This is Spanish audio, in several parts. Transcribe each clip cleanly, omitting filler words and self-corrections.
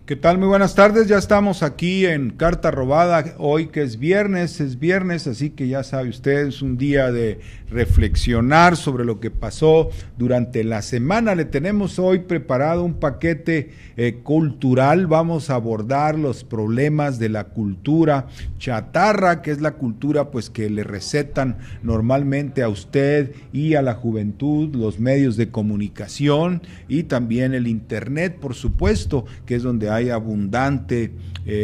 ¿Qué tal? Muy buenas tardes, ya estamos aquí en Carta Robada, hoy que es viernes, así que ya sabe usted, es un día de reflexionar sobre lo que pasó durante la semana. Le tenemos hoy preparado un paquete cultural, vamos a abordar los problemas de la cultura chatarra, que es la cultura pues que le recetan normalmente a usted y a la juventud, los medios de comunicación y también el internet, por supuesto, que es donde hay abundante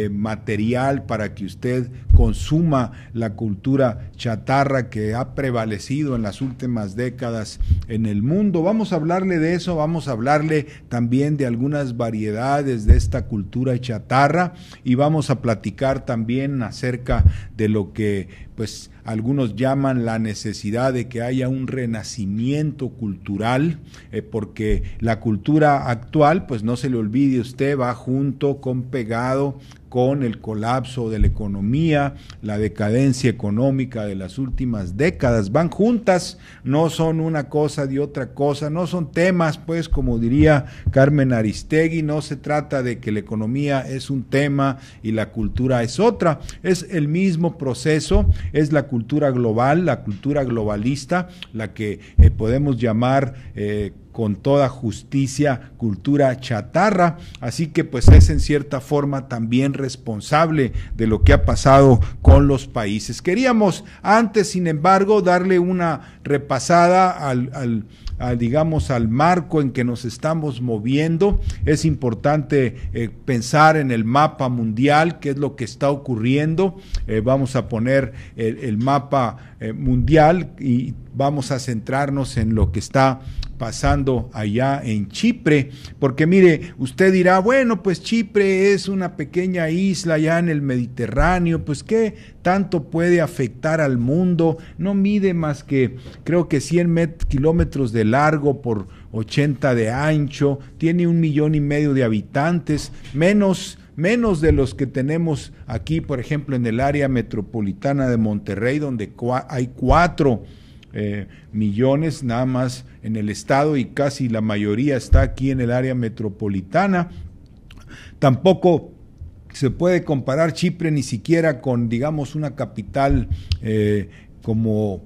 material para que usted consuma la cultura chatarra que ha prevalecido en las últimas décadas en el mundo. Vamos a hablarle de eso, vamos a hablarle también de algunas variedades de esta cultura chatarra y vamos a platicar también acerca de lo que pues algunos llaman la necesidad de que haya un renacimiento cultural, porque la cultura actual, pues no se le olvide usted, va junto con pegado con el colapso de la economía, la decadencia económica de las últimas décadas, van juntas, no son una cosa de otra cosa, no son temas, pues como diría Carmen Aristegui, no se trata de que la economía es un tema y la cultura es otra, es el mismo proceso, es la cultura global, la cultura globalista, la que podemos llamar con toda justicia cultura chatarra, así que pues es en cierta forma también responsable de lo que ha pasado con los países. Queríamos antes, sin embargo, darle una repasada digamos al marco en que nos estamos moviendo. Es importante pensar en el mapa mundial, qué es lo que está ocurriendo. Vamos a poner el mapa mundial y vamos a centrarnos en lo que está pasando allá en Chipre, porque mire, usted dirá, bueno, pues Chipre es una pequeña isla allá en el Mediterráneo, pues ¿qué tanto puede afectar al mundo? No mide más que, creo que 100 kilómetros de largo por 80 de ancho, tiene 1,5 millones de habitantes, menos de los que tenemos aquí, por ejemplo, en el área metropolitana de Monterrey, donde hay 4 millones nada más en el estado y casi la mayoría está aquí en el área metropolitana. Tampoco se puede comparar Chipre ni siquiera con, digamos, una capital como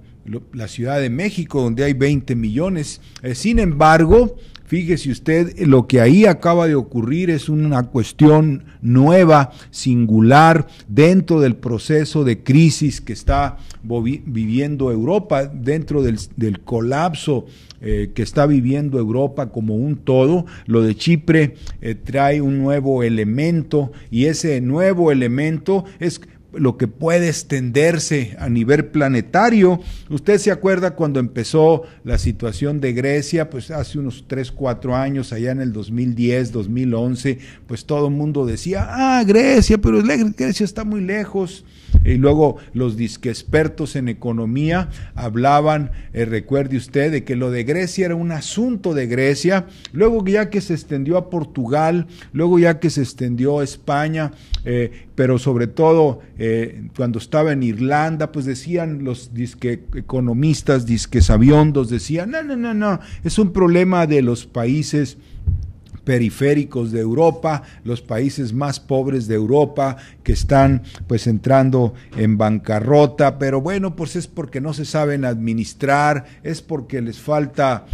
la Ciudad de México, donde hay 20 millones. Sin embargo, fíjese usted, lo que ahí acaba de ocurrir es una cuestión nueva, singular, dentro del proceso de crisis que está viviendo Europa, dentro del colapso que está viviendo Europa como un todo. Lo de Chipre trae un nuevo elemento y ese nuevo elemento es lo que puede extenderse a nivel planetario. Usted se acuerda cuando empezó la situación de Grecia, pues hace unos 3-4 años, allá en el 2010, 2011, pues todo el mundo decía, Grecia, pero Grecia está muy lejos. Y luego los disque expertos en economía hablaban, recuerde usted, de que lo de Grecia era un asunto de Grecia, luego ya que se extendió a Portugal, luego ya que se extendió a España, pero sobre todo cuando estaba en Irlanda, pues decían los disque economistas, disque sabiondos, decían, no, es un problema de los países periféricos de Europa, los países más pobres de Europa que están pues entrando en bancarrota, pero bueno, pues es porque no se saben administrar, es porque les falta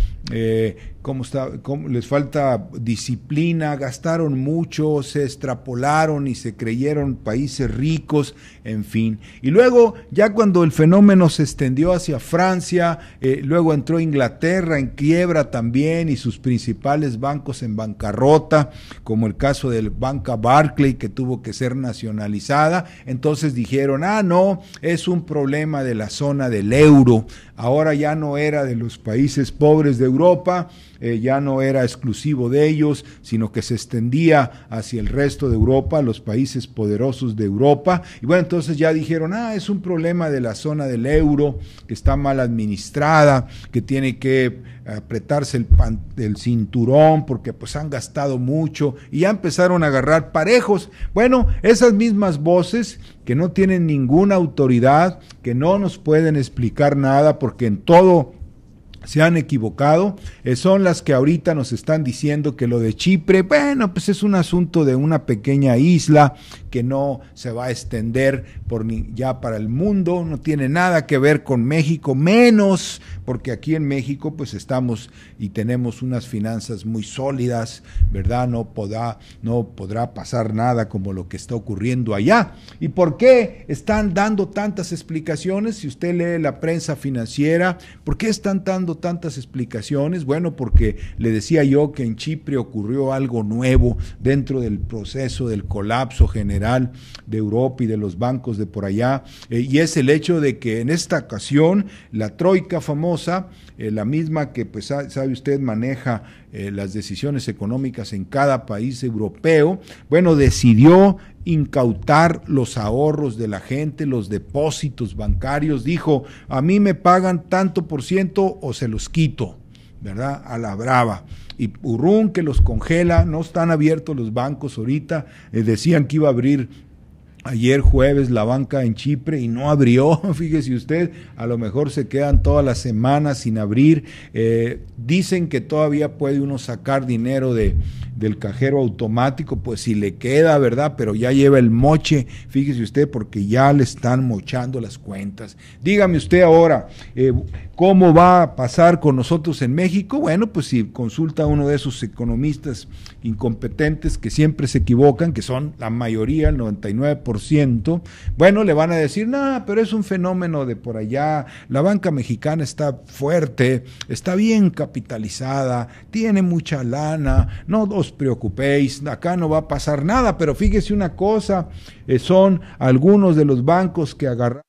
les falta disciplina, gastaron mucho, se extrapolaron y se creyeron países ricos, en fin. Y luego, ya cuando el fenómeno se extendió hacia Francia, luego entró Inglaterra en quiebra también y sus principales bancos en bancarrota, como el caso del Banca Barclay, que tuvo que ser nacionalizada. Entonces dijeron, no, es un problema de la zona del euro. Ahora ya no era de los países pobres de Europa, ya no era exclusivo de ellos, sino que se extendía hacia el resto de Europa, los países poderosos de Europa. Y bueno, entonces ya dijeron, es un problema de la zona del euro, que está mal administrada, que tiene que apretarse el cinturón porque pues han gastado mucho y ya empezaron a agarrar parejos. Bueno, esas mismas voces que no tienen ninguna autoridad, que no nos pueden explicar nada porque en todo se han equivocado, son las que ahorita nos están diciendo que lo de Chipre, bueno, pues es un asunto de una pequeña isla que no se va a extender ya para el mundo, no tiene nada que ver con México, menos porque aquí en México pues estamos y tenemos unas finanzas muy sólidas, ¿verdad? No podrá pasar nada como lo que está ocurriendo allá. ¿Y por qué están dando tantas explicaciones? Si usted lee la prensa financiera, ¿por qué están dando tantas explicaciones? Bueno, porque le decía yo que en Chipre ocurrió algo nuevo dentro del proceso del colapso general de Europa y de los bancos de por allá, y es el hecho de que en esta ocasión la troika famosa, la misma que pues sabe usted maneja las decisiones económicas en cada país europeo, bueno, decidió incautar los ahorros de la gente, los depósitos bancarios, dijo, a mí me pagan tanto por ciento o se los quito, ¿verdad? A la brava. Y Urrún que los congela, no están abiertos los bancos ahorita, decían que iba a abrir ayer jueves la banca en Chipre y no abrió, fíjese usted, a lo mejor se quedan todas las semanas sin abrir, dicen que todavía puede uno sacar dinero del cajero automático, pues si le queda, ¿verdad? Pero ya lleva el moche, fíjese usted, porque ya le están mochando las cuentas. Dígame usted ahora, ¿cómo va a pasar con nosotros en México? Bueno, pues si consulta a uno de esos economistas incompetentes que siempre se equivocan, que son la mayoría, el 99%, bueno, le van a decir, no, pero es un fenómeno de por allá, la banca mexicana está fuerte, está bien capitalizada, tiene mucha lana, no os preocupéis, acá no va a pasar nada, pero fíjese una cosa, son algunos de los bancos que agarraron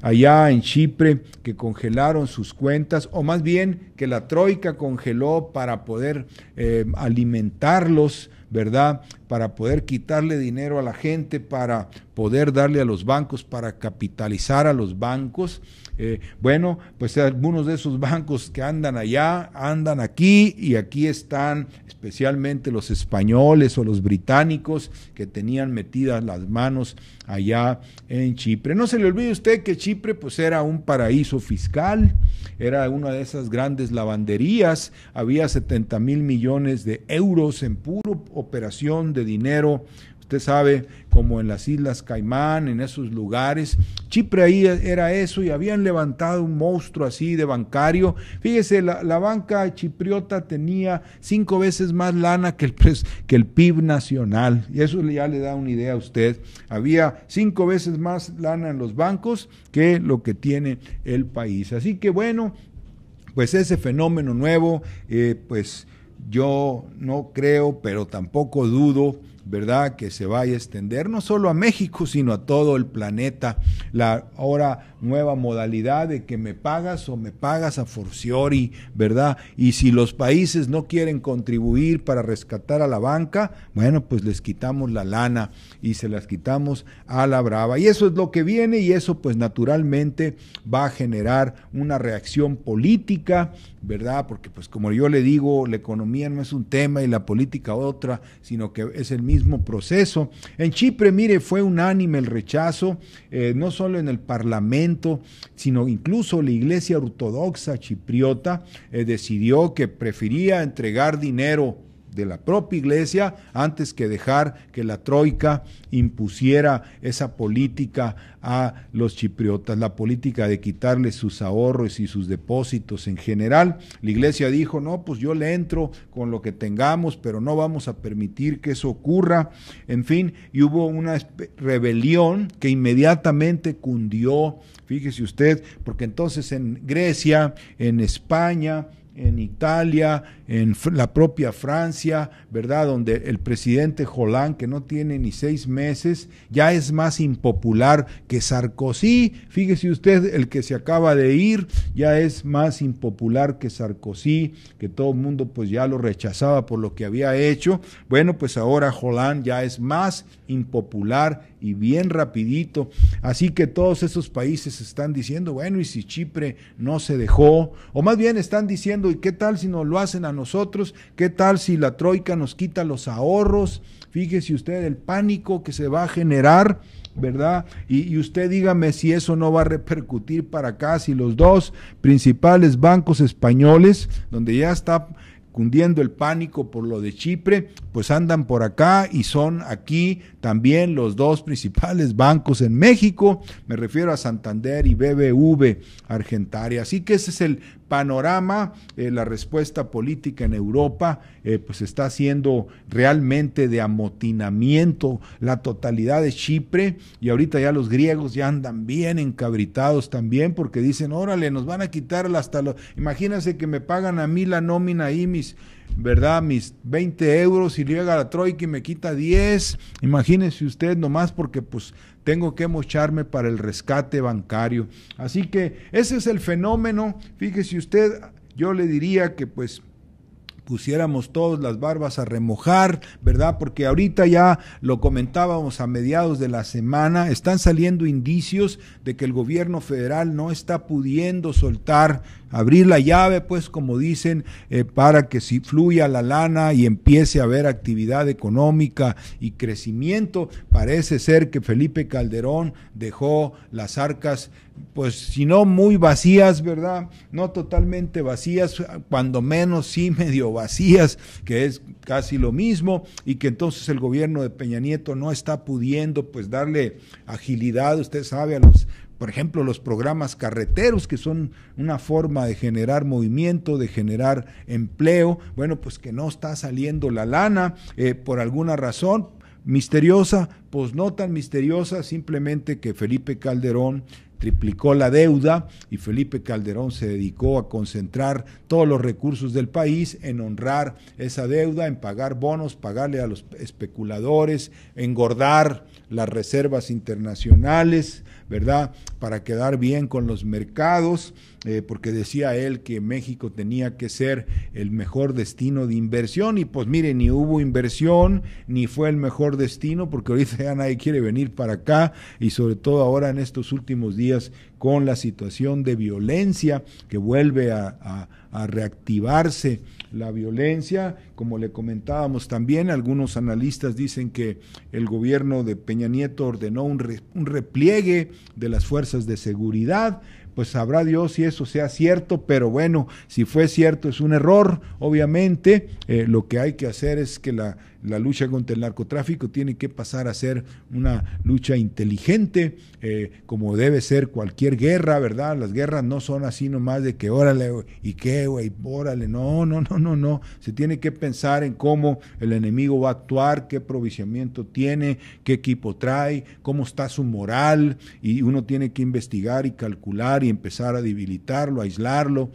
allá en Chipre, que congelaron sus cuentas, o más bien que la troika congeló para poder alimentarlos, ¿verdad? Para poder quitarle dinero a la gente, para poder darle a los bancos, para capitalizar a los bancos. Bueno, pues algunos de esos bancos que andan allá, andan aquí, y aquí están especialmente los españoles o los británicos que tenían metidas las manos allá en Chipre. No se le olvide usted que Chipre pues era un paraíso fiscal, era una de esas grandes lavanderías, había 70,000 millones de euros en puro operación de dinero. Usted sabe, como en las Islas Caimán, en esos lugares, Chipre ahí era eso, y habían levantado un monstruo así de bancario. Fíjese, la banca chipriota tenía 5 veces más lana que el PIB nacional, y eso ya le da una idea a usted. Había 5 veces más lana en los bancos que lo que tiene el país. Así que bueno, pues ese fenómeno nuevo, pues yo no creo, pero tampoco dudo, ¿verdad?, que se vaya a extender no solo a México, sino a todo el planeta. La ahora nueva modalidad de que me pagas o me pagas a forciori, ¿verdad? Y si los países no quieren contribuir para rescatar a la banca, bueno, pues les quitamos la lana y se las quitamos a la brava. Y eso es lo que viene, y eso pues naturalmente va a generar una reacción política, ¿verdad? Porque pues como yo le digo, la economía no es un tema y la política otra, sino que es el mismo proceso. En Chipre, mire, fue unánime el rechazo, no solo en el Parlamento, sino incluso la Iglesia Ortodoxa chipriota decidió que prefería entregar dinero de la propia iglesia antes que dejar que la troika impusiera esa política a los chipriotas, la política de quitarles sus ahorros y sus depósitos en general. La iglesia dijo, no, pues yo le entro con lo que tengamos, pero no vamos a permitir que eso ocurra. En fin, y hubo una rebelión que inmediatamente cundió, fíjese usted, porque entonces en Grecia, en España, en Italia, en la propia Francia, ¿verdad?, donde el presidente Hollande, que no tiene ni 6 meses, ya es más impopular que Sarkozy. Fíjese usted, el que se acaba de ir, ya es más impopular que Sarkozy, que todo el mundo pues ya lo rechazaba por lo que había hecho. Bueno, pues ahora Hollande ya es más impopular y bien rapidito. Así que todos esos países están diciendo, bueno, y si Chipre no se dejó, o más bien están diciendo, ¿y qué tal si nos lo hacen a nosotros? ¿Qué tal si la troika nos quita los ahorros? Fíjese usted el pánico que se va a generar, ¿verdad? Y usted dígame si eso no va a repercutir para acá, si los dos principales bancos españoles, donde ya está cundiendo el pánico por lo de Chipre, pues andan por acá y son aquí también los dos principales bancos en México, me refiero a Santander y BBV Argentaria. Así que ese es el panorama, la respuesta política en Europa pues está siendo realmente de amotinamiento la totalidad de Chipre, y ahorita ya los griegos ya andan bien encabritados también porque dicen, órale, nos van a quitar hasta los, imagínense que me pagan a mí la nómina ahí, mis 20 euros, y llega la troika y me quita 10, imagínense usted nomás porque pues tengo que mocharme para el rescate bancario. Así que ese es el fenómeno. Fíjese usted, yo le diría que pues pusiéramos todos las barbas a remojar, ¿verdad? Porque ahorita ya lo comentábamos a mediados de la semana, están saliendo indicios de que el gobierno federal no está pudiendo soltar, abrir la llave, pues como dicen, para que si fluya la lana y empiece a haber actividad económica y crecimiento. Parece ser que Felipe Calderón dejó las arcas, pues si no muy vacías, ¿verdad? No totalmente vacías, cuando menos sí medio vacías, que es casi lo mismo, y que entonces el gobierno de Peña Nieto no está pudiendo pues darle agilidad, usted sabe, a los, por ejemplo, los programas carreteros, que son una forma de generar movimiento, de generar empleo. Bueno, pues que no está saliendo la lana por alguna razón misteriosa, pues no tan misteriosa, simplemente que Felipe Calderón triplicó la deuda y Felipe Calderón se dedicó a concentrar todos los recursos del país en honrar esa deuda, en pagar bonos, pagarle a los especuladores, engordar las reservas internacionales, ¿verdad? Para quedar bien con los mercados, porque decía él que México tenía que ser el mejor destino de inversión, y pues mire, ni hubo inversión, ni fue el mejor destino, porque ahorita ya nadie quiere venir para acá, y sobre todo ahora en estos últimos días con la situación de violencia que vuelve a reactivarse la violencia, como le comentábamos también, algunos analistas dicen que el gobierno de Peña Nieto ordenó un repliegue de las fuerzas de seguridad. Pues sabrá Dios si eso sea cierto, pero bueno, si fue cierto es un error, obviamente. Lo que hay que hacer es que la lucha contra el narcotráfico tiene que pasar a ser una lucha inteligente, como debe ser cualquier guerra, ¿verdad? Las guerras no son así nomás de que órale, y qué, güey, órale, no, se tiene que pensar en cómo el enemigo va a actuar, qué provisionamiento tiene, qué equipo trae, cómo está su moral, y uno tiene que investigar y calcular y empezar a debilitarlo, aislarlo,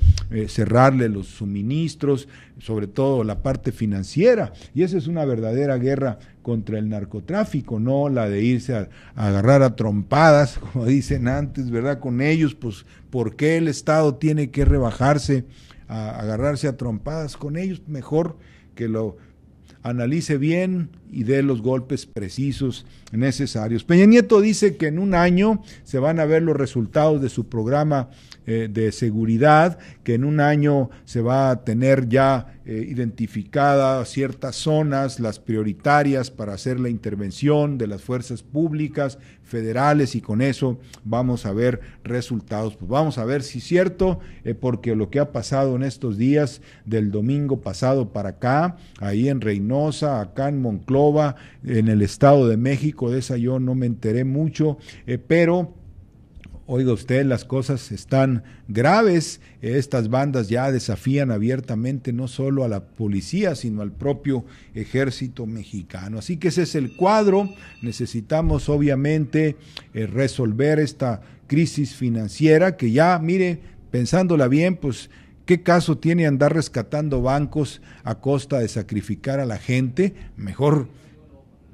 cerrarle los suministros, sobre todo la parte financiera, y esa es una verdadera guerra contra el narcotráfico, no la de irse a agarrar a trompadas, como dicen antes, ¿verdad? Con ellos, pues, ¿por qué el Estado tiene que rebajarse a agarrarse a trompadas con ellos? Mejor que lo analice bien y dé los golpes precisos necesarios. Peña Nieto dice que en un año se van a ver los resultados de su programa de seguridad, que en un año se va a tener ya identificadas ciertas zonas, las prioritarias para hacer la intervención de las fuerzas públicas, federales, y con eso vamos a ver resultados. Pues vamos a ver si es cierto, porque lo que ha pasado en estos días del domingo pasado para acá, ahí en Reynosa, acá en Monclova, en el Estado de México, de esa yo no me enteré mucho, pero oiga usted, las cosas están graves. Estas bandas ya desafían abiertamente no solo a la policía, sino al propio ejército mexicano. Así que ese es el cuadro. Necesitamos obviamente resolver esta crisis financiera que ya, mire, pensándola bien, pues ¿qué caso tiene andar rescatando bancos a costa de sacrificar a la gente? Mejor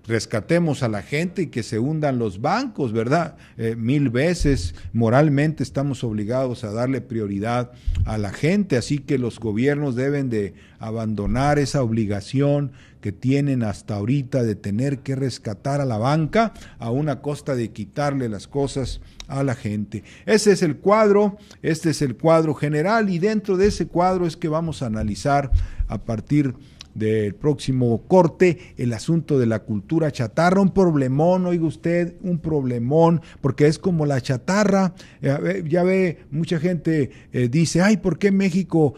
rescatemos a la gente y que se hundan los bancos, ¿verdad? 1000 veces moralmente estamos obligados a darle prioridad a la gente, así que los gobiernos deben de abandonar esa obligación que tienen hasta ahorita de tener que rescatar a la banca a una costa de quitarle las cosas a la gente. Ese es el cuadro, este es el cuadro general, y dentro de ese cuadro es que vamos a analizar a partir del próximo corte, el asunto de la cultura chatarra, un problemón, oiga usted, un problemón, porque es como la chatarra, ya ve, mucha gente dice, ay, ¿por qué México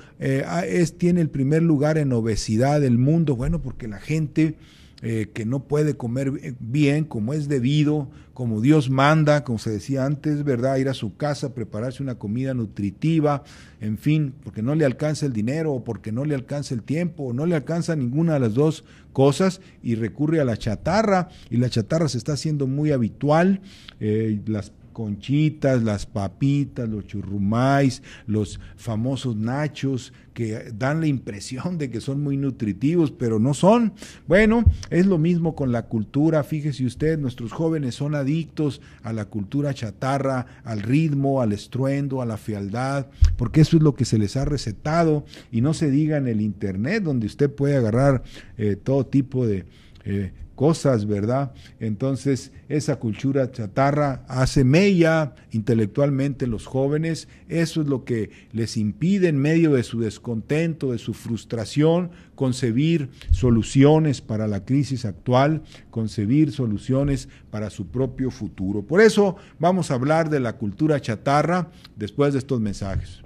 tiene el primer lugar en obesidad del mundo? Bueno, porque la gente que no puede comer bien como es debido, como Dios manda, como se decía antes, ¿verdad? Ir a su casa, prepararse una comida nutritiva, en fin, porque no le alcanza el dinero o porque no le alcanza el tiempo o no le alcanza ninguna de las dos cosas y recurre a la chatarra, y la chatarra se está haciendo muy habitual, las conchitas, las papitas, los churrumais, los famosos nachos que dan la impresión de que son muy nutritivos, pero no son. Bueno, es lo mismo con la cultura, fíjese usted, nuestros jóvenes son adictos a la cultura chatarra, al ritmo, al estruendo, a la fealdad, porque eso es lo que se les ha recetado, y no se diga en el internet, donde usted puede agarrar todo tipo de cosas, ¿verdad? Entonces, esa cultura chatarra hace mella intelectualmente en los jóvenes, eso es lo que les impide en medio de su descontento, de su frustración, concebir soluciones para la crisis actual, concebir soluciones para su propio futuro. Por eso vamos a hablar de la cultura chatarra después de estos mensajes.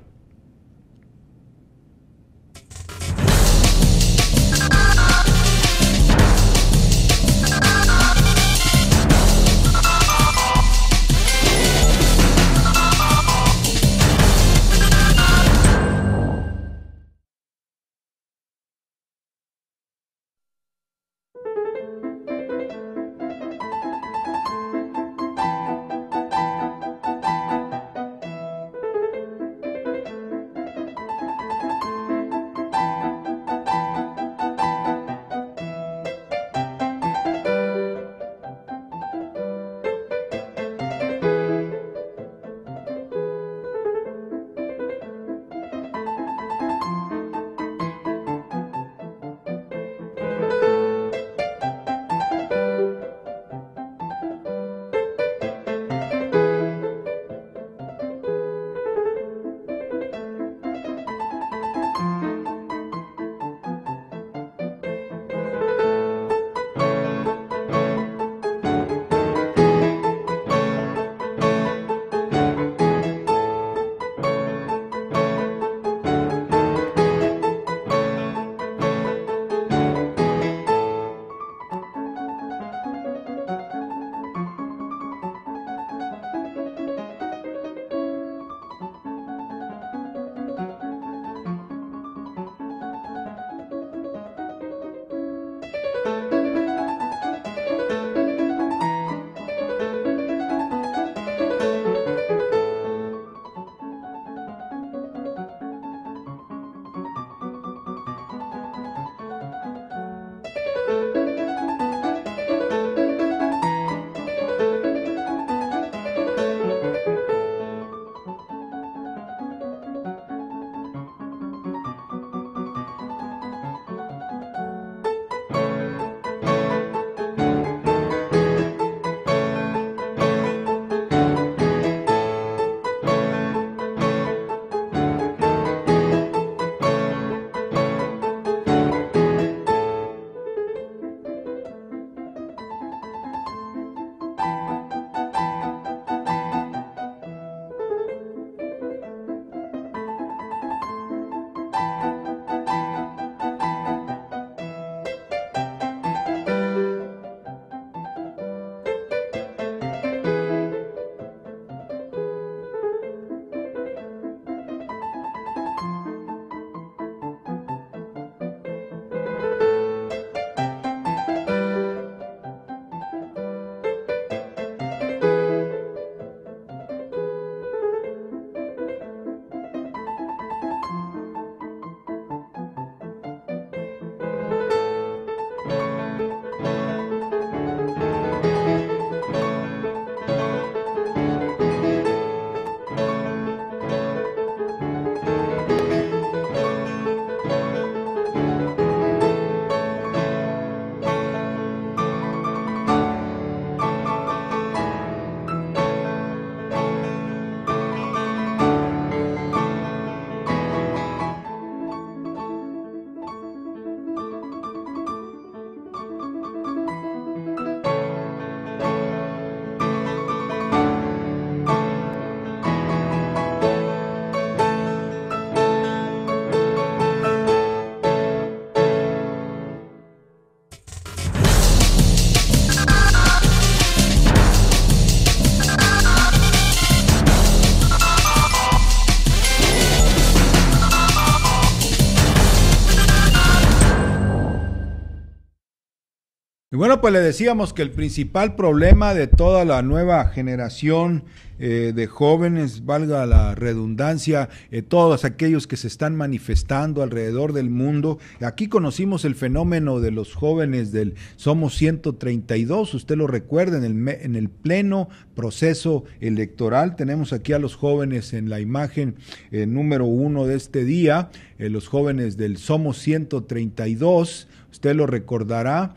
Y bueno, pues le decíamos que el principal problema de toda la nueva generación de jóvenes, valga la redundancia, todos aquellos que se están manifestando alrededor del mundo. Aquí conocimos el fenómeno de los jóvenes del Somos 132, usted lo recuerda, en el pleno proceso electoral. Tenemos aquí a los jóvenes en la imagen número 1 de este día, los jóvenes del Somos 132. Usted lo recordará.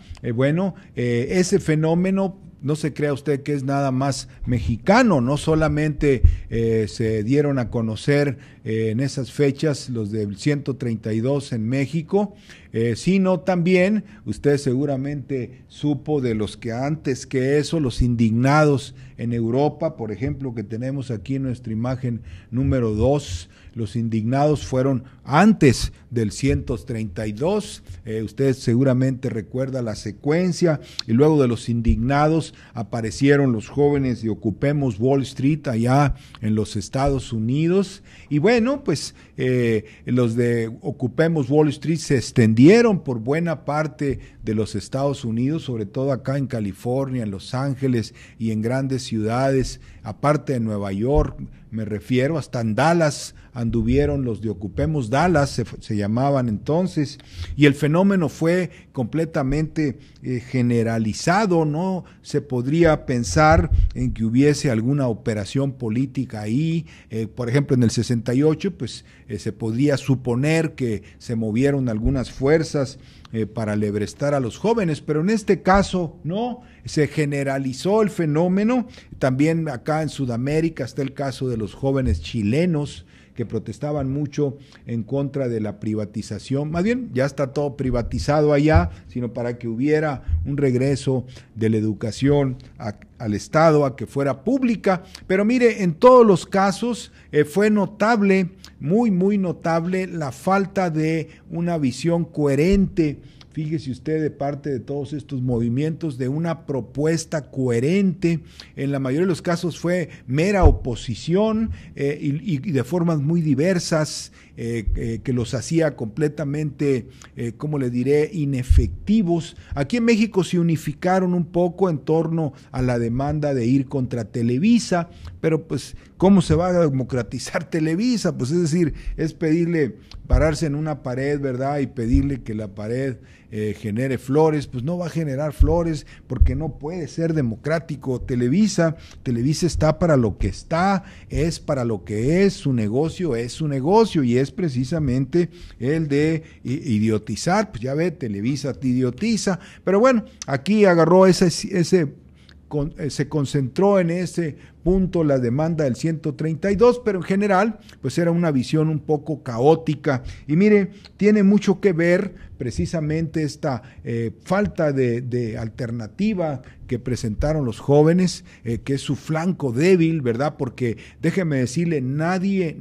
Ese fenómeno, no se crea usted que es nada más mexicano, no solamente se dieron a conocer en esas fechas los del 132 en México, sino también usted seguramente supo de los que antes que eso, los indignados en Europa, por ejemplo, que tenemos aquí en nuestra imagen número 2, los indignados fueron antes del 132, usted seguramente recuerda la secuencia, y luego de los indignados aparecieron los jóvenes de Ocupemos Wall Street allá en los Estados Unidos, y bueno, pues los de Ocupemos Wall Street se extendieron por buena parte de los Estados Unidos, sobre todo acá en California, en Los Ángeles y en grandes ciudades, aparte de Nueva York, me refiero, hasta en Dallas anduvieron los de Ocupemos Dallas, se llamaban entonces, y el fenómeno fue completamente generalizado. No se podría pensar en que hubiese alguna operación política ahí. Por ejemplo, en el 68, pues se podría suponer que se movieron algunas fuerzas para alebrestar a los jóvenes, pero en este caso no, se generalizó el fenómeno. También acá en Sudamérica está el caso de los jóvenes chilenos que protestaban mucho en contra de la privatización, más bien ya está todo privatizado allá, sino para que hubiera un regreso de la educación al Estado, a que fuera pública. Pero mire, en todos los casos fue notable, muy notable, la falta de una visión coherente. Fíjese usted, de parte de todos estos movimientos, de una propuesta coherente. En la mayoría de los casos fue mera oposición y de formas muy diversas, que los hacía completamente, ¿cómo le diré?, inefectivos. Aquí en México se unificaron un poco en torno a la demanda de ir contra Televisa, pero pues, ¿cómo se va a democratizar Televisa? Pues es decir, es pedirle pararse en una pared, ¿verdad?, y pedirle que la pared genere flores. Pues no va a generar flores porque no puede ser democrático Televisa. Televisa está para lo que está, es para lo que es su negocio y es precisamente el de idiotizar. Pues ya ve, Televisa te idiotiza, pero bueno, aquí agarró se concentró en ese punto la demanda del 132, pero en general pues era una visión un poco caótica. Y mire, tiene mucho que ver precisamente esta falta de alternativa que presentaron los jóvenes, que es su flanco débil, ¿verdad? Porque déjeme decirle, nadie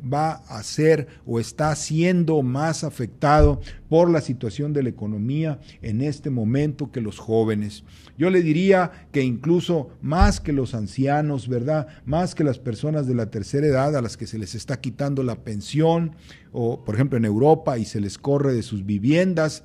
va a ser o está siendo más afectado por la situación de la economía en este momento que los jóvenes. Yo le diría que incluso más que los ancianos, ¿verdad?, más que las personas de la tercera edad a las que se les está quitando la pensión, o por ejemplo en Europa y se les corre de sus viviendas,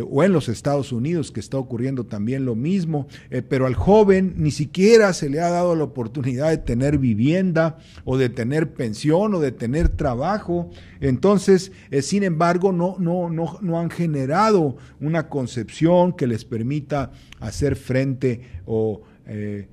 o en los Estados Unidos, que está ocurriendo también lo mismo, pero al joven ni siquiera se le ha dado la oportunidad de tener vivienda o de tener pensión o de tener trabajo. Entonces, sin embargo, no han generado una concepción que les permita hacer frente o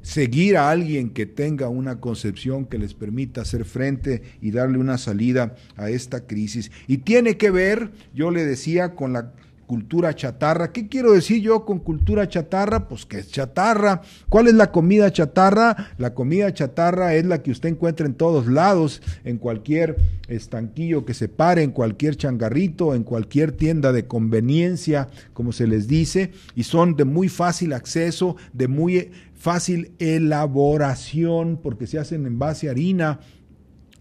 seguir a alguien que tenga una concepción que les permita hacer frente y darle una salida a esta crisis. Y tiene que ver, yo le decía, con la cultura chatarra. ¿Qué quiero decir yo con cultura chatarra? Pues que es chatarra. ¿Cuál es la comida chatarra? La comida chatarra es la que usted encuentra en todos lados, en cualquier estanquillo que se pare, en cualquier changarrito, en cualquier tienda de conveniencia, como se les dice, y son de muy fácil acceso, de muy fácil elaboración, porque se hacen en base a harina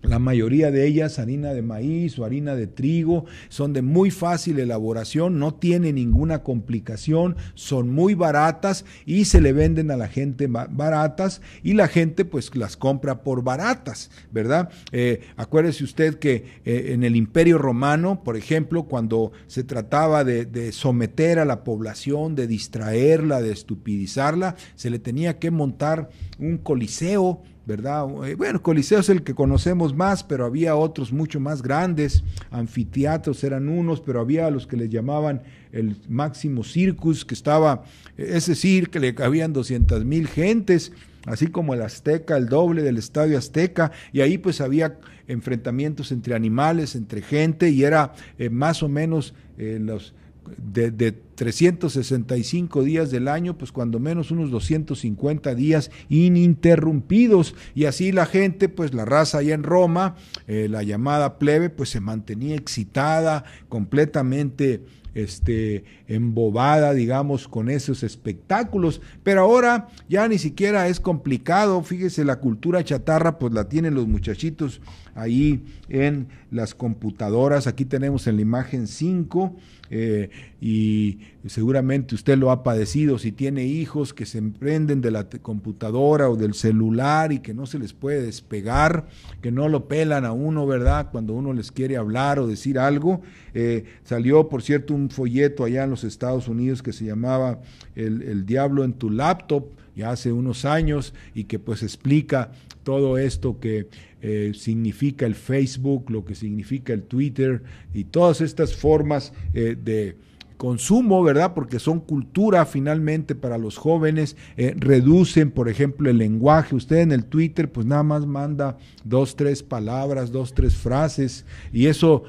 La mayoría de ellas harina de maíz o harina de trigo, son de muy fácil elaboración, no tienen ninguna complicación, son muy baratas y se le venden a la gente baratas y la gente pues las compra por baratas, ¿verdad? Acuérdese usted que en el Imperio Romano, por ejemplo, cuando se trataba de someter a la población, de distraerla, de estupidizarla, se le tenía que montar un coliseo, ¿verdad? Bueno, Coliseo es el que conocemos más, pero había otros mucho más grandes, anfiteatros eran unos, pero había los que les llamaban el Máximo Circus, que estaba, es decir, que le cabían 200,000 gentes, así como el Azteca, el doble del Estadio Azteca, y ahí pues había enfrentamientos entre animales, entre gente, y era más o menos de 365 días del año, pues cuando menos unos 250 días ininterrumpidos, y así la gente, pues la raza allá en Roma, la llamada plebe, pues se mantenía excitada, completamente embobada, digamos, con esos espectáculos, pero ahora ya ni siquiera es complicado. Fíjese, la cultura chatarra pues la tienen los muchachitos ahí en las computadoras. Aquí tenemos en la imagen 5 y seguramente usted lo ha padecido si tiene hijos que se emprenden de la computadora o del celular y que no se les puede despegar, que no lo pelan a uno, ¿verdad? Cuando uno les quiere hablar o decir algo. Salió, por cierto, un folleto allá en los Estados Unidos que se llamaba El diablo en tu laptop, ya hace unos años, y que pues explica todo esto que significa el Facebook, lo que significa el Twitter y todas estas formas de consumo, ¿verdad? Porque son cultura finalmente para los jóvenes, reducen, por ejemplo, el lenguaje. Usted en el Twitter pues nada más manda 2, 3 palabras, 2, 3 frases, y eso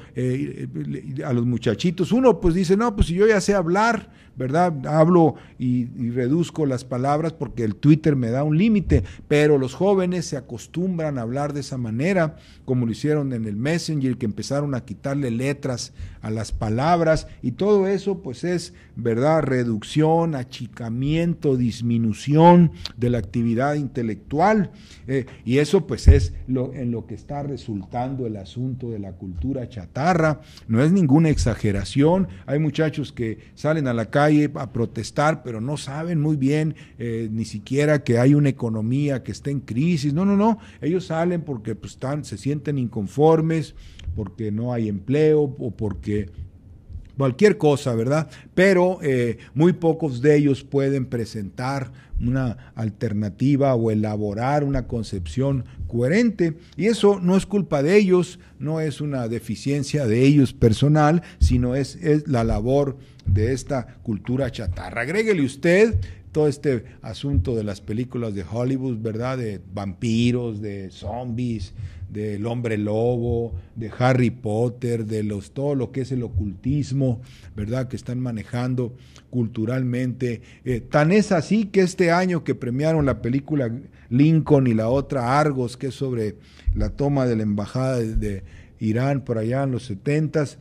a los muchachitos, uno pues dice, no, pues si yo ya sé hablar, ¿verdad? Hablo y reduzco las palabras porque el Twitter me da un límite, pero los jóvenes se acostumbran a hablar de esa manera, como lo hicieron en el Messenger, que empezaron a quitarle letras a las palabras, y todo eso pues es, ¿verdad?, reducción, achicamiento, disminución de la actividad intelectual, y eso pues es en lo que está resultando el asunto de la cultura chatarra. No es ninguna exageración. Hay muchachos que salen a la calle a protestar, pero no saben muy bien ni siquiera que hay una economía que está en crisis. No, ellos salen porque pues, se sienten inconformes, porque no hay empleo o porque cualquier cosa, ¿verdad? Pero muy pocos de ellos pueden presentar una alternativa o elaborar una concepción coherente, y eso no es culpa de ellos, no es una deficiencia de ellos personal, sino es la labor de esta cultura chatarra. Agréguele usted todo este asunto de las películas de Hollywood, ¿verdad? De vampiros, de zombies, del hombre lobo, de Harry Potter, todo lo que es el ocultismo, ¿verdad?, que están manejando culturalmente. Tan es así que este año que premiaron la película Lincoln y la otra Argos, que es sobre la toma de la embajada de Irán por allá en los 70s,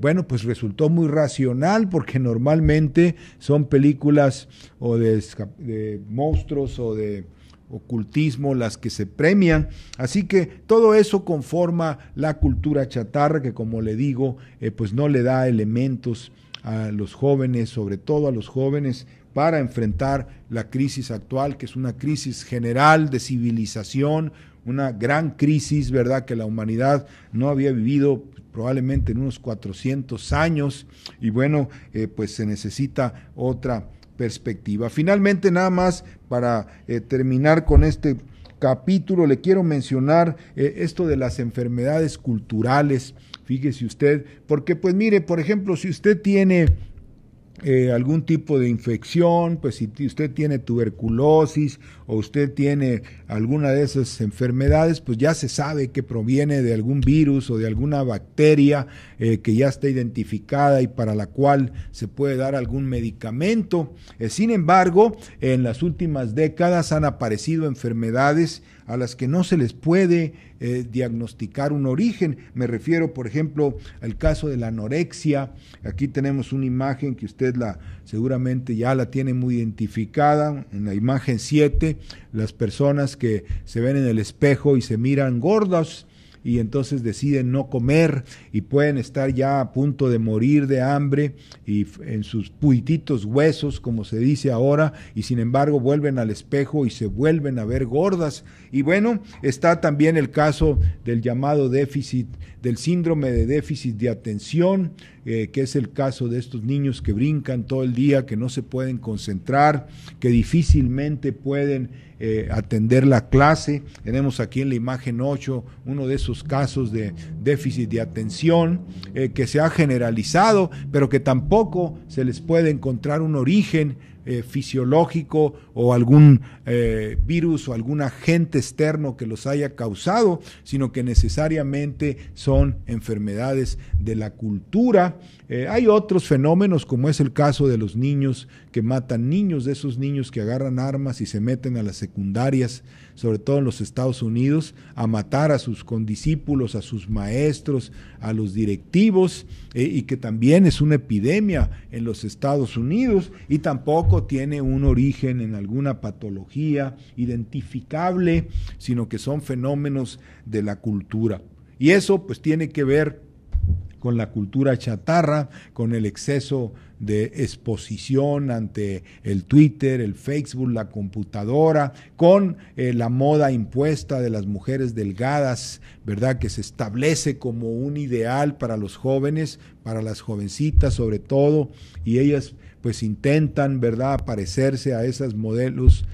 bueno, pues resultó muy racional, porque normalmente son películas o de monstruos o de ocultismo las que se premian, así que todo eso conforma la cultura chatarra, que como le digo, pues no le da elementos a los jóvenes, sobre todo a los jóvenes, para enfrentar la crisis actual, que es una crisis general de civilización, una gran crisis, ¿verdad?, que la humanidad no había vivido probablemente en unos 400 años, y bueno, pues se necesita otra perspectiva. Finalmente, nada más para terminar con este capítulo, le quiero mencionar esto de las enfermedades culturales. Fíjese usted, porque pues mire, por ejemplo, si usted tiene algún tipo de infección, pues si usted tiene tuberculosis o usted tiene alguna de esas enfermedades, pues ya se sabe que proviene de algún virus o de alguna bacteria que ya está identificada y para la cual se puede dar algún medicamento. Sin embargo, en las últimas décadas han aparecido enfermedades a las que no se les puede diagnosticar un origen. Me refiero, por ejemplo, al caso de la anorexia. Aquí tenemos una imagen que usted seguramente ya la tiene muy identificada. En la imagen 7, las personas que se ven en el espejo y se miran gordas, y entonces deciden no comer y pueden estar ya a punto de morir de hambre y en sus puititos huesos, como se dice ahora, y sin embargo vuelven al espejo y se vuelven a ver gordas. Y bueno, está también el caso del llamado déficit, del síndrome de déficit de atención, que es el caso de estos niños que brincan todo el día, que no se pueden concentrar, que difícilmente pueden atender la clase. Tenemos aquí en la imagen 8 uno de esos casos de déficit de atención que se ha generalizado, pero que tampoco se les puede encontrar un origen fisiológico o algún virus o algún agente externo que los haya causado, sino que necesariamente son enfermedades de la cultura. Hay otros fenómenos, como es el caso de los niños que matan niños, de esos niños que agarran armas y se meten a las secundarias, sobre todo en los Estados Unidos, a matar a sus condiscípulos, a sus maestros, a los directivos, y que también es una epidemia en los Estados Unidos, y tampoco tiene un origen en alguna patología identificable, sino que son fenómenos de la cultura. Y eso pues tiene que ver con la cultura chatarra, con el exceso de exposición ante el Twitter, el Facebook, la computadora, con la moda impuesta de las mujeres delgadas, ¿verdad?, que se establece como un ideal para los jóvenes, para las jovencitas sobre todo, y ellas pues intentan, ¿verdad?, parecerse a esas modelos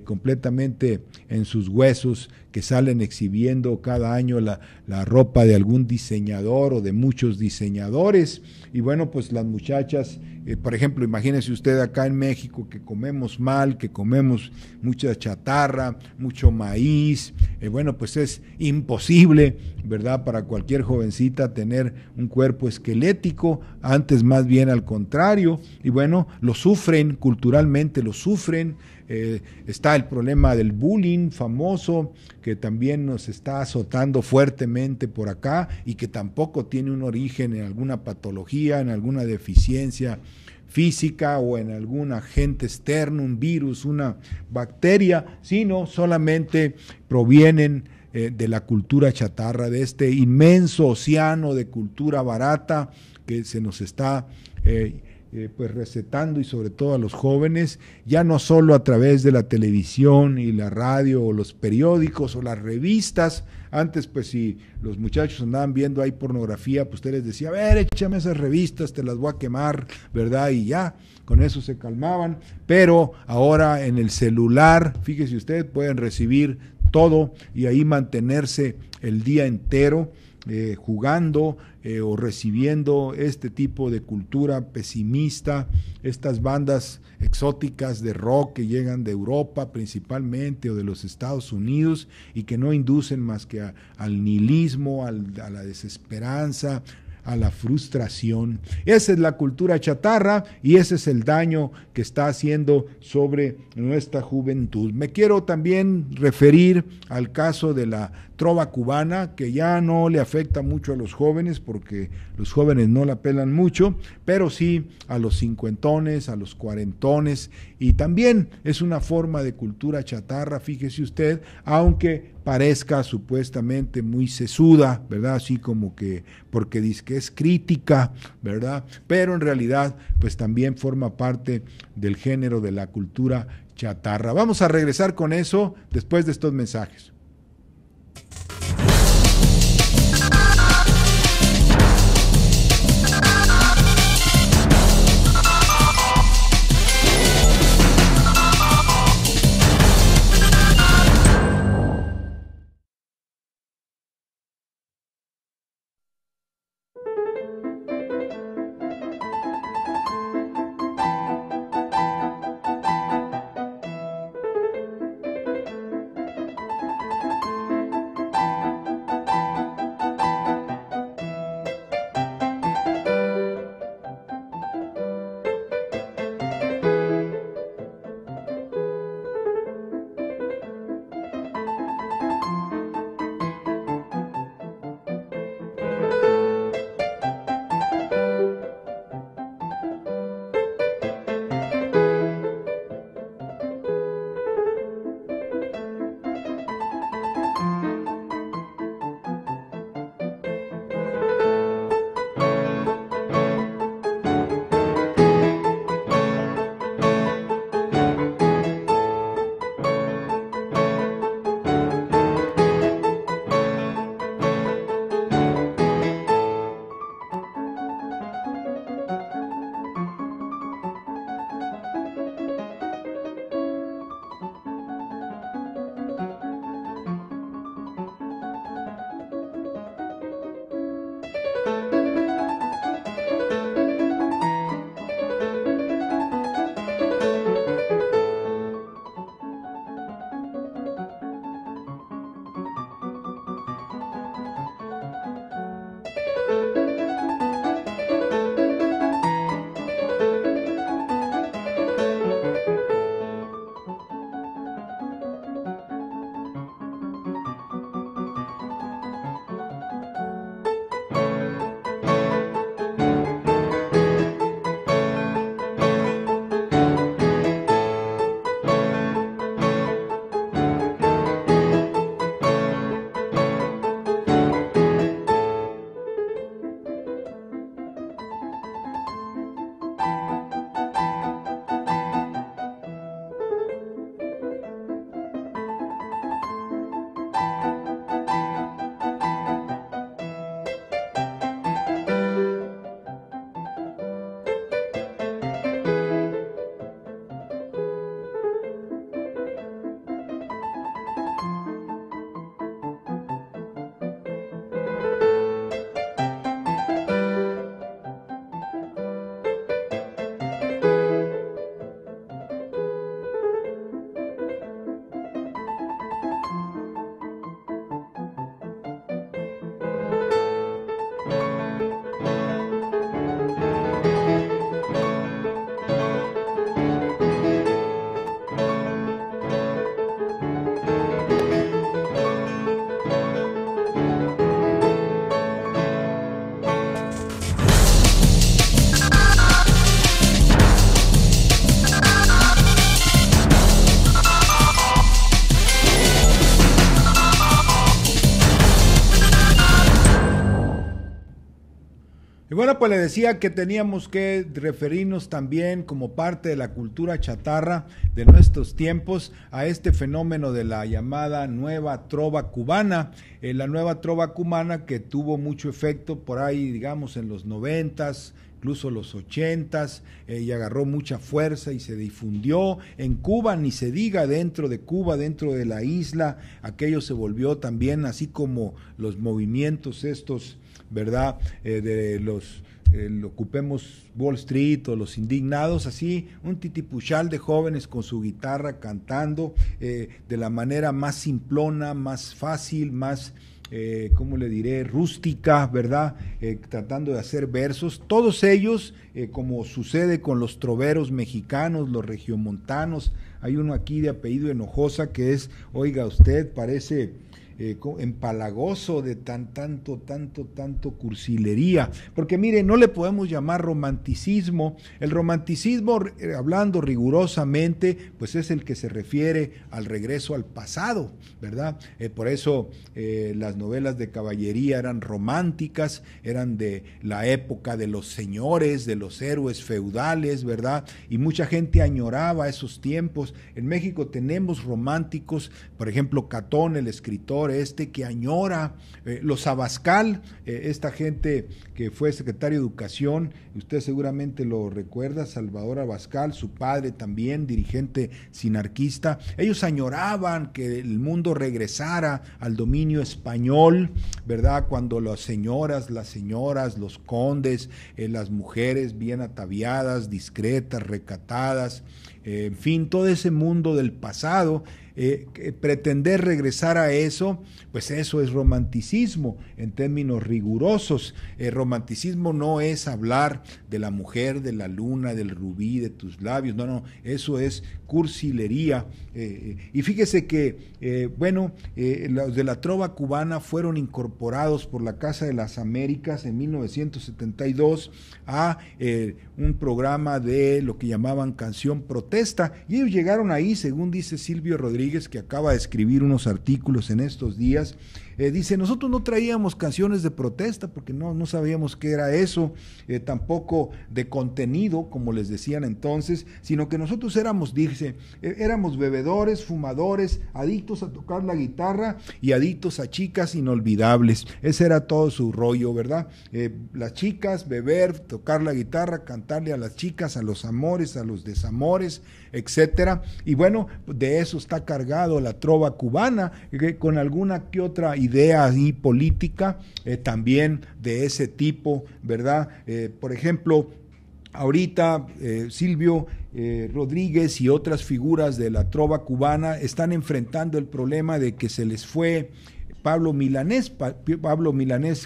completamente en sus huesos, que salen exhibiendo cada año la ropa de algún diseñador o de muchos diseñadores. Y bueno, pues las muchachas, por ejemplo, imagínense usted acá en México, que comemos mal, que comemos mucha chatarra, mucho maíz, bueno, pues es imposible, ¿verdad?, para cualquier jovencita tener un cuerpo esquelético, antes más bien al contrario, y bueno, lo sufren, culturalmente lo sufren. Está el problema del bullying famoso, que también nos está azotando fuertemente por acá y que tampoco tiene un origen en alguna patología, en alguna deficiencia física o en algún agente externo, un virus, una bacteria, sino solamente provienen de la cultura chatarra, de este inmenso océano de cultura barata que se nos está pues recetando, y sobre todo a los jóvenes, ya no solo a través de la televisión y la radio o los periódicos o las revistas. Antes, pues si los muchachos andaban viendo ahí pornografía, pues usted les decía, a ver, échame esas revistas, te las voy a quemar, ¿verdad? Y ya, con eso se calmaban. Pero ahora en el celular, fíjese usted, pueden recibir todo y ahí mantenerse el día entero jugando o recibiendo este tipo de cultura pesimista, estas bandas exóticas de rock que llegan de Europa principalmente o de los Estados Unidos y que no inducen más que al nihilismo, a la desesperanza, a la frustración. Esa es la cultura chatarra y ese es el daño que está haciendo sobre nuestra juventud. Me quiero también referir al caso de la trova cubana, que ya no le afecta mucho a los jóvenes porque los jóvenes no la pelan mucho, pero sí a los cincuentones, a los cuarentones, y también es una forma de cultura chatarra, fíjese usted, aunque parezca supuestamente muy sesuda, ¿verdad? Así como que porque dice que es crítica, ¿verdad? Pero en realidad pues también forma parte del género de la cultura chatarra. Vamos a regresar con eso después de estos mensajes. bueno, pues le decía que teníamos que referirnos también como parte de la cultura chatarra de nuestros tiempos a este fenómeno de la llamada nueva trova cubana. La nueva trova cubana que tuvo mucho efecto por ahí, digamos, en los 90s, incluso los 80s, y agarró mucha fuerza y se difundió en Cuba, ni se diga dentro de Cuba, dentro de la isla. Aquello se volvió también, así como los movimientos estos, ¿verdad? De los ocupemos Wall Street o los indignados, así un titipuchal de jóvenes con su guitarra cantando de la manera más simplona, más fácil, más ¿cómo le diré? Rústica, ¿verdad? Tratando de hacer versos, todos ellos, como sucede con los troveros mexicanos, los regiomontanos. Hay uno aquí de apellido Hinojosa que es, oiga usted, parece empalagoso de tanto cursilería, porque mire, no le podemos llamar romanticismo. El romanticismo, hablando rigurosamente, pues es el que se refiere al regreso al pasado, ¿verdad? Por eso las novelas de caballería eran románticas, eran de la época de los señores, de los héroes feudales, ¿verdad? Y mucha gente añoraba esos tiempos. En México tenemos románticos, por ejemplo, Catón, el escritor que añora, los Abascal, esta gente que fue secretario de Educación, usted seguramente lo recuerda, Salvador Abascal, su padre también, dirigente sinarquista. Ellos añoraban que el mundo regresara al dominio español, ¿verdad? Cuando las señoras, los condes, las mujeres bien ataviadas, discretas, recatadas, en fin, todo ese mundo del pasado. Pretender regresar a eso, pues eso es romanticismo en términos rigurosos. Romanticismo no es hablar de la mujer, de la luna, del rubí, de tus labios, no, eso es cursilería. Y fíjese que, los de la trova cubana fueron incorporados por la Casa de las Américas en 1972 a un programa de lo que llamaban Canción Protesta, y ellos llegaron ahí, según dice Silvio Rodríguez, que acaba de escribir unos artículos en estos días. Dice, nosotros no traíamos canciones de protesta porque no sabíamos qué era eso, tampoco de contenido, como les decían entonces, sino que nosotros éramos, dice, éramos bebedores, fumadores, adictos a tocar la guitarra y adictos a chicas inolvidables. Ese era todo su rollo, ¿verdad? Las chicas, beber, tocar la guitarra, cantarle a las chicas, a los amores, a los desamores, etcétera. Y bueno, de eso está cargado la trova cubana, con alguna que otra idea ahí política, también de ese tipo, ¿verdad? Por ejemplo, ahorita Silvio Rodríguez y otras figuras de la trova cubana están enfrentando el problema de que se les fue Pablo Milanés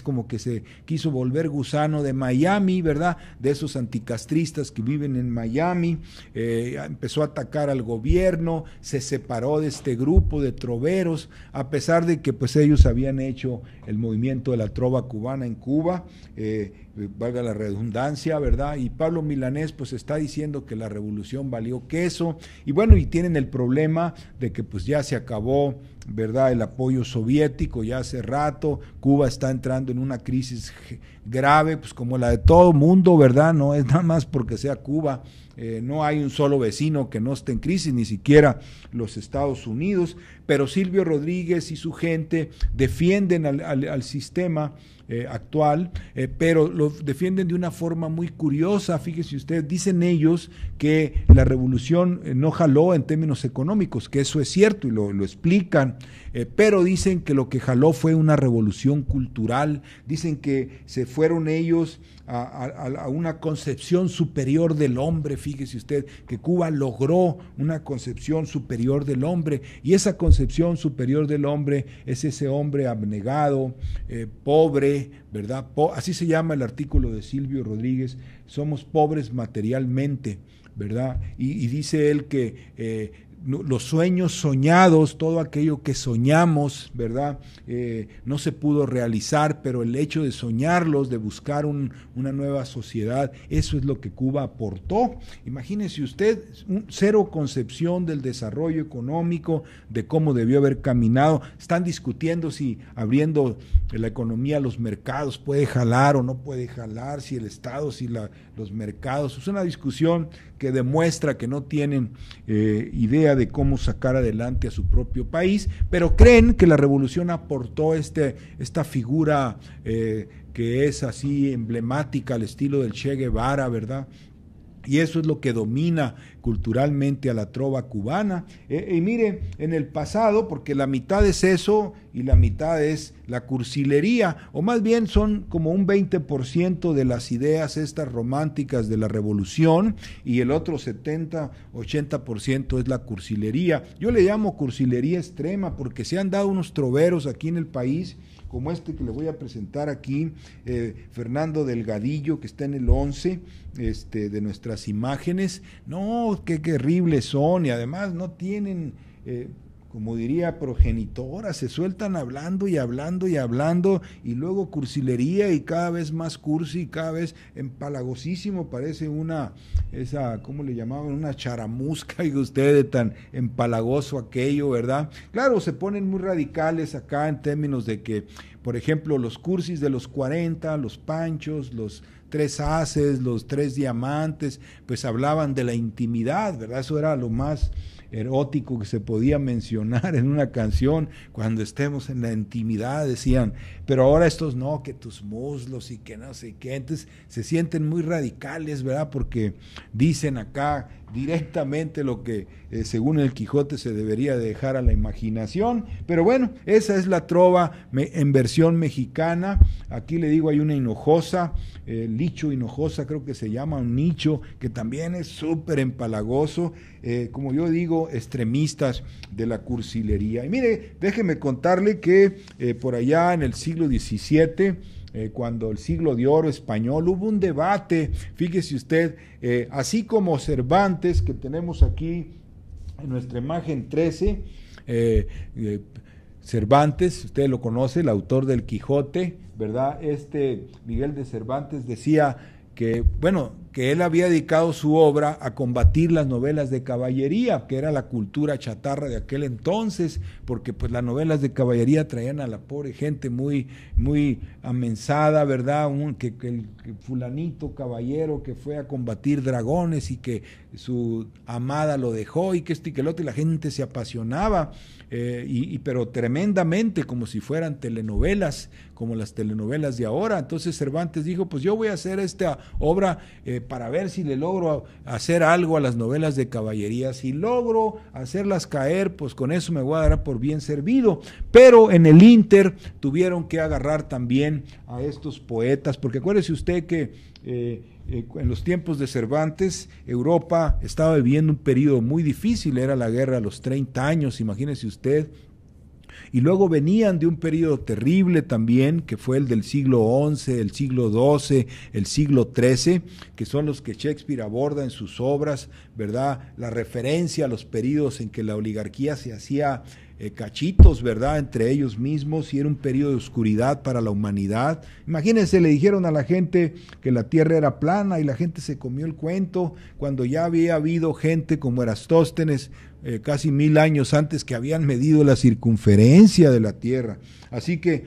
como que se quiso volver gusano de Miami, ¿verdad? De esos anticastristas que viven en Miami, empezó a atacar al gobierno, se separó de este grupo de troveros, a pesar de que pues ellos habían hecho el movimiento de la trova cubana en Cuba, valga la redundancia, ¿verdad? Y Pablo Milanés pues está diciendo que la revolución valió queso, y bueno, y tienen el problema de que pues ya se acabó, ¿verdad?, el apoyo soviético ya hace rato. Cuba está entrando en una crisis grave, pues como la de todo mundo, ¿verdad? No es nada más porque sea Cuba, no hay un solo vecino que no esté en crisis, ni siquiera los Estados Unidos, pero Silvio Rodríguez y su gente defienden al sistema actual, pero lo defienden de una forma muy curiosa. Fíjese usted, dicen ellos que la revolución no jaló en términos económicos, que eso es cierto y lo explican, pero dicen que lo que jaló fue una revolución cultural. Dicen que se fueron ellos a una concepción superior del hombre. Fíjese usted que Cuba logró una concepción superior del hombre, y esa concepción superior del hombre es ese hombre abnegado, pobre, ¿verdad? Así se llama el artículo de Silvio Rodríguez, somos pobres materialmente, ¿verdad? Y dice él que los sueños soñados, todo aquello que soñamos, ¿verdad? No se pudo realizar, pero el hecho de soñarlos, de buscar una nueva sociedad, eso es lo que Cuba aportó. Imagínese usted, cero concepción del desarrollo económico, de cómo debió haber caminado. Están discutiendo si abriendo la economía a los mercados puede jalar o no puede jalar, si el Estado, si los mercados. Es una discusión que demuestra que no tienen idea de cómo sacar adelante a su propio país, pero creen que la revolución aportó esta figura que es así emblemática al estilo del Che Guevara, ¿verdad? Y eso es lo que domina culturalmente a la trova cubana. Y mire, en el pasado, porque la mitad es eso y la mitad es la cursilería, o más bien son como un 20% de las ideas estas románticas de la revolución, y el otro 70-80% es la cursilería. Yo le llamo cursilería extrema porque se han dado unos troveros aquí en el país, como este que le voy a presentar aquí, Fernando Delgadillo, que está en el 11 de nuestras imágenes. No, qué terribles son, y además no tienen, como diría, progenitora, se sueltan hablando y hablando y hablando, y luego cursilería, y cada vez más cursi, y cada vez empalagosísimo, parece ¿cómo le llamaban? Una charamusca, y ustedes tan empalagoso aquello, ¿verdad? Claro, se ponen muy radicales acá en términos de que, por ejemplo, los cursis de los 40, los panchos, los 3 haces, los 3 diamantes, pues hablaban de la intimidad, ¿verdad? Eso era lo más erótico que se podía mencionar en una canción. Cuando estemos en la intimidad, decían, pero ahora estos no, que tus muslos y que no sé qué. Entonces se sienten muy radicales, ¿verdad? Porque dicen acá directamente lo que según el Quijote se debería dejar a la imaginación. Pero bueno, esa es la trova en versión mexicana. Aquí le digo, hay una Hinojosa, Licho Hinojosa creo que se llama, un nicho que también es súper empalagoso, como yo digo, extremistas de la cursilería. Y mire, déjeme contarle que por allá en el siglo XVII, cuando el siglo de oro español, hubo un debate, fíjese usted, así como Cervantes, que tenemos aquí en nuestra imagen 13, Cervantes, usted lo conoce, el autor del Quijote, ¿verdad? Miguel de Cervantes decía que, bueno, que él había dedicado su obra a combatir las novelas de caballería, que era la cultura chatarra de aquel entonces, porque pues las novelas de caballería traían a la pobre gente muy, muy amensada, ¿verdad? Que el fulanito caballero que fue a combatir dragones y que su amada lo dejó y que esto y que el otro, y la gente se apasionaba, pero tremendamente, como si fueran telenovelas, como las telenovelas de ahora. Entonces Cervantes dijo, pues yo voy a hacer esta obra para ver si le logro hacer algo a las novelas de caballería. Si logro hacerlas caer, pues con eso me voy a dar por bien servido. Pero en el Inter tuvieron que agarrar también a estos poetas, porque acuérdese usted que en los tiempos de Cervantes, Europa estaba viviendo un periodo muy difícil, era la guerra a los 30 años, imagínese usted. Y luego venían de un periodo terrible también, que fue el del siglo XI, el siglo XII, el siglo XIII, que son los que Shakespeare aborda en sus obras, ¿verdad? La referencia a los periodos en que la oligarquía se hacía cachitos, ¿verdad?, entre ellos mismos, y era un periodo de oscuridad para la humanidad. Imagínense, le dijeron a la gente que la tierra era plana y la gente se comió el cuento, cuando ya había habido gente como Erastóstenes, casi 1000 años antes, que habían medido la circunferencia de la tierra. Así que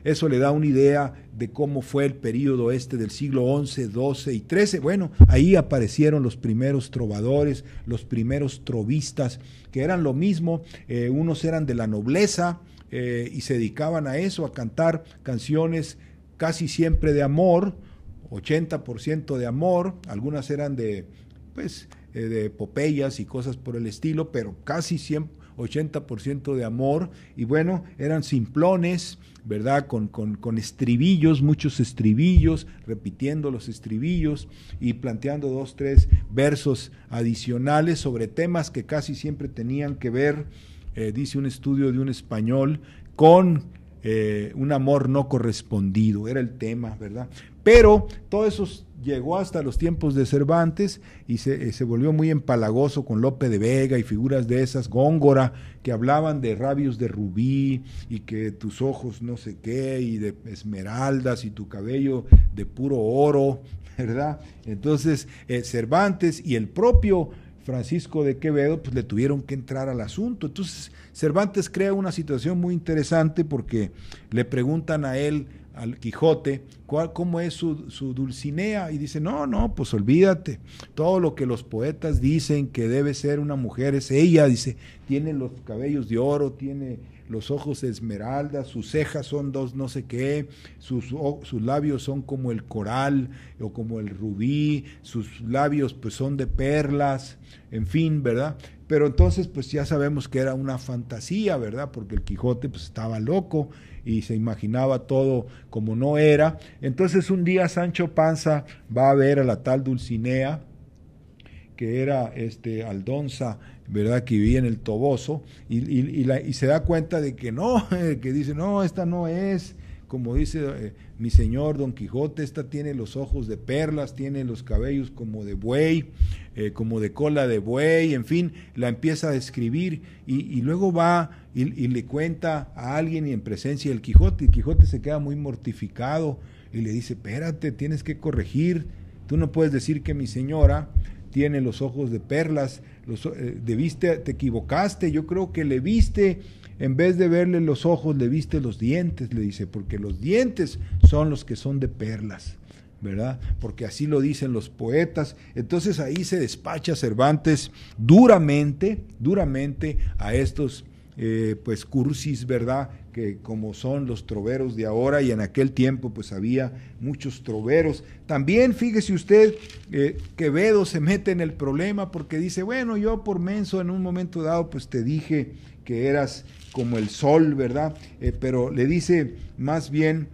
eso le da una idea de cómo fue el periodo del siglo XI, XII y XIII. Bueno, ahí aparecieron los primeros trovadores, los primeros trovistas, que eran lo mismo. Unos eran de la nobleza y se dedicaban a eso, a cantar canciones casi siempre de amor, 80% de amor, algunas eran de epopeyas y cosas por el estilo, pero casi 80% de amor. Y bueno, eran simplones, ¿verdad? Con estribillos, muchos estribillos, repitiendo los estribillos y planteando 2, 3 versos adicionales sobre temas que casi siempre tenían que ver, dice un estudio de un español, con un amor no correspondido, era el tema, ¿verdad? Pero todo eso llegó hasta los tiempos de Cervantes y se volvió muy empalagoso con Lope de Vega y figuras de esas, Góngora, que hablaban de labios de rubí y que tus ojos no sé qué y de esmeraldas y tu cabello de puro oro, ¿verdad? Entonces Cervantes y el propio Francisco de Quevedo pues le tuvieron que entrar al asunto. Entonces Cervantes crea una situación muy interesante porque le preguntan a él, al Quijote, cómo es su Dulcinea, y dice, no, pues olvídate, todo lo que los poetas dicen que debe ser una mujer es ella, dice, tiene los cabellos de oro, tiene los ojos de esmeralda, sus cejas son dos no sé qué, sus labios son como el coral o como el rubí, sus labios pues son de perlas, en fin, ¿verdad? Pero entonces pues ya sabemos que era una fantasía, ¿verdad? Porque el Quijote pues estaba loco y se imaginaba todo como no era. Entonces un día Sancho Panza va a ver a la tal Dulcinea, que era Aldonza, ¿verdad?, que vivía en el Toboso, y se da cuenta de que no, que dice, no, esta no es, como dice mi señor Don Quijote, esta tiene los ojos de perlas, tiene los cabellos como de buey, como de cola de buey, en fin, la empieza a describir, y luego va y le cuenta a alguien y en presencia del Quijote, y el Quijote se queda muy mortificado, y le dice, espérate, tienes que corregir, tú no puedes decir que mi señora tiene los ojos de perlas, te equivocaste, yo creo que le viste, en vez de verle los ojos, le viste los dientes, le dice, porque los dientes son los que son de perlas, ¿verdad? Porque así lo dicen los poetas. Entonces ahí se despacha Cervantes duramente a estos pues cursis, ¿verdad?, que como son los troveros de ahora, y en aquel tiempo pues había muchos troveros. También fíjese usted, Quevedo se mete en el problema porque dice, bueno, yo por menso en un momento dado pues te dije que eras como el sol, ¿verdad? Pero le dice más bien,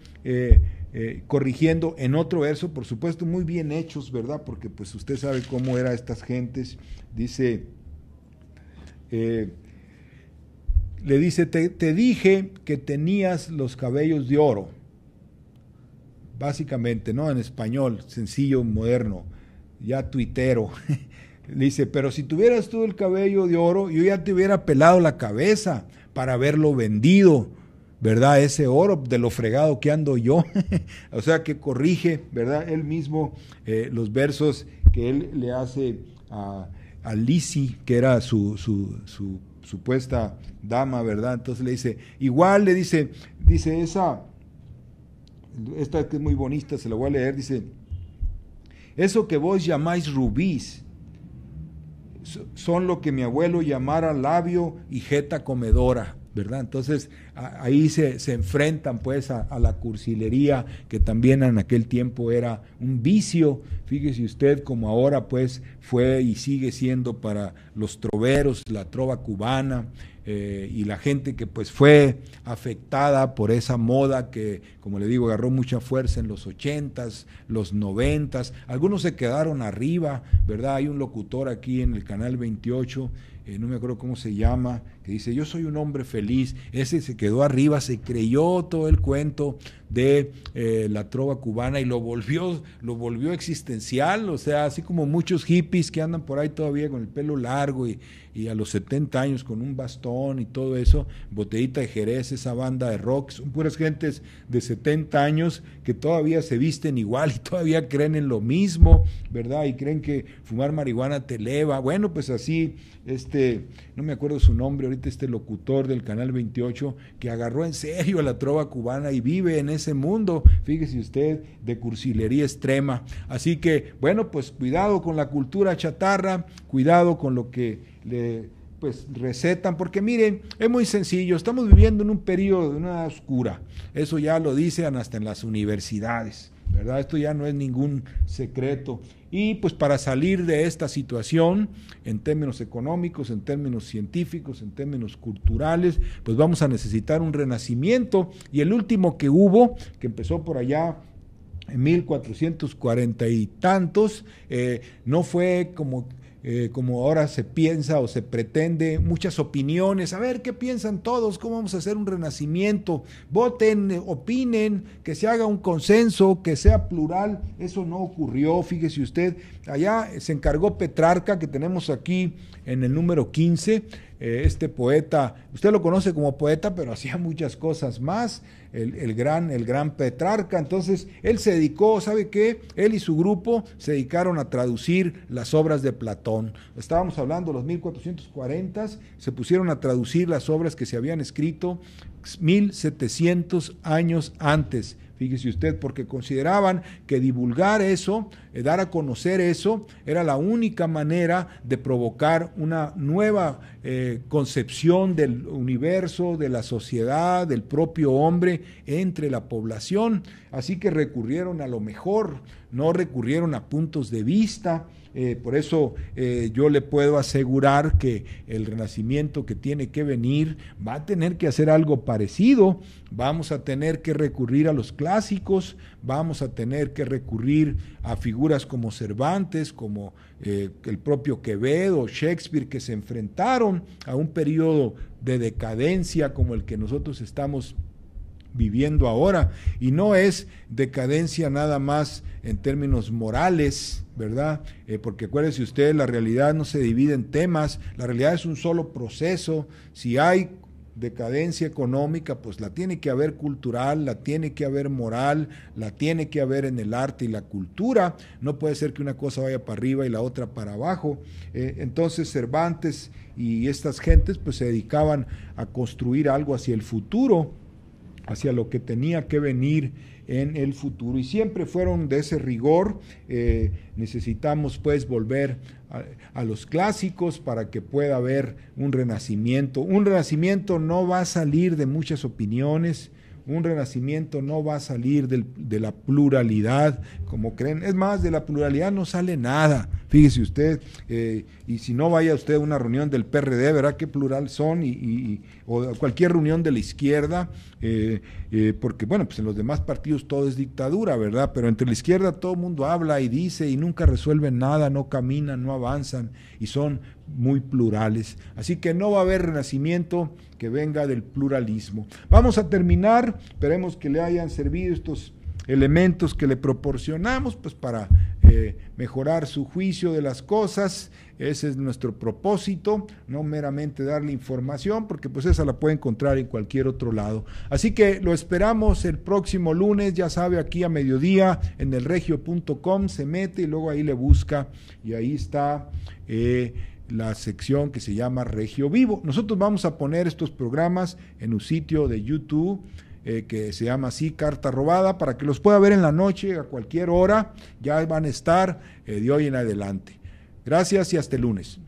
corrigiendo en otro verso, por supuesto muy bien hechos, ¿verdad? Porque pues usted sabe cómo eran estas gentes, dice... le dice, te dije que tenías los cabellos de oro, básicamente, ¿no? En español, sencillo, moderno, ya tuitero. Le dice, pero si tuvieras tú el cabello de oro, yo ya te hubiera pelado la cabeza para haberlo vendido, ¿verdad? Ese oro, de lo fregado que ando yo. O sea, que corrige, ¿verdad? Él mismo, los versos que él le hace a Lisi, que era su supuesta dama, ¿verdad? Entonces le dice, igual le dice esta que es muy bonita, se la voy a leer, dice, eso que vos llamáis rubíes son lo que mi abuelo llamara labio y jeta comedora, ¿verdad? Entonces ahí se enfrentan pues a la cursilería, que también en aquel tiempo era un vicio. Fíjese usted como ahora pues fue y sigue siendo para los troveros, la trova cubana, y la gente que pues fue afectada por esa moda que, como le digo, agarró mucha fuerza en los 80s, los 90s, algunos se quedaron arriba, ¿verdad? Hay un locutor aquí en el canal 28, no me acuerdo cómo se llama, que dice, yo soy un hombre feliz. Ese se quedó arriba, se creyó todo el cuento de la trova cubana y lo volvió existencial, o sea, así como muchos hippies que andan por ahí todavía con el pelo largo y a los 70 años con un bastón y todo eso, Botellita de Jerez, esa banda de rock, son puras gentes de 70 años que todavía se visten igual y todavía creen en lo mismo, ¿verdad? Y creen que fumar marihuana te eleva. Bueno, pues así, no me acuerdo su nombre ahorita, este locutor del Canal 28, que agarró en serio a la trova cubana y vive en ese mundo, fíjese usted, de cursilería extrema. Así que, bueno, pues cuidado con la cultura chatarra, cuidado con lo que le pues recetan, porque miren, es muy sencillo, estamos viviendo en un periodo de una oscura, eso ya lo dicen hasta en las universidades, ¿verdad? Esto ya no es ningún secreto, y pues para salir de esta situación, en términos económicos, en términos científicos, en términos culturales, pues vamos a necesitar un renacimiento, y el último que hubo, que empezó por allá en 1440 y tantos, no fue como como ahora se piensa o se pretende, muchas opiniones, a ver qué piensan todos, cómo vamos a hacer un renacimiento, voten, opinen, que se haga un consenso, que sea plural. Eso no ocurrió, fíjese usted, allá se encargó Petrarca, que tenemos aquí en el número 15, este poeta, usted lo conoce como poeta, pero hacía muchas cosas más, el gran Petrarca. Entonces él se dedicó, ¿sabe qué? Él y su grupo se dedicaron a traducir las obras de Platón. Estábamos hablando de los 1440, se pusieron a traducir las obras que se habían escrito 1700 años antes. Fíjese usted, porque consideraban que divulgar eso, dar a conocer eso, era la única manera de provocar una nueva concepción del universo, de la sociedad, del propio hombre entre la población. Así que recurrieron a lo mejor, no recurrieron a puntos de vista. Por eso yo le puedo asegurar que el renacimiento que tiene que venir va a tener que hacer algo parecido. Vamos a tener que recurrir a los clásicos, vamos a tener que recurrir a figuras como Cervantes, como el propio Quevedo, Shakespeare, que se enfrentaron a un periodo de decadencia como el que nosotros estamos viviendo ahora, y no es decadencia nada más en términos morales, ¿verdad? Porque acuérdese usted, la realidad no se divide en temas, la realidad es un solo proceso. Si hay decadencia económica, pues la tiene que haber cultural, la tiene que haber moral, la tiene que haber en el arte y la cultura. No puede ser que una cosa vaya para arriba y la otra para abajo. Entonces Cervantes y estas gentes pues se dedicaban a construir algo hacia el futuro, hacia lo que tenía que venir en el futuro, y siempre fueron de ese rigor. Necesitamos pues volver a los clásicos para que pueda haber un renacimiento. Un renacimiento no va a salir de muchas opiniones, un renacimiento no va a salir de la pluralidad, como creen. Es más, de la pluralidad no sale nada, fíjese usted, y si no vaya usted a una reunión del PRD, verá qué plural son, o cualquier reunión de la izquierda, porque bueno, pues en los demás partidos todo es dictadura, ¿verdad? Pero entre la izquierda todo el mundo habla y dice y nunca resuelven nada, no caminan, no avanzan, y son muy plurales. Así que no va a haber renacimiento que venga del pluralismo. Vamos a terminar, esperemos que le hayan servido estos elementos que le proporcionamos, pues para mejorar su juicio de las cosas. Ese es nuestro propósito, no meramente darle información, porque pues esa la puede encontrar en cualquier otro lado. Así que lo esperamos el próximo lunes, ya sabe, aquí a mediodía en elregio.com, se mete y luego ahí le busca y ahí está la sección que se llama Regio Vivo. Nosotros vamos a poner estos programas en un sitio de YouTube que se llama así, Carta Robada, para que los pueda ver en la noche a cualquier hora. Ya van a estar de hoy en adelante. Gracias y hasta el lunes.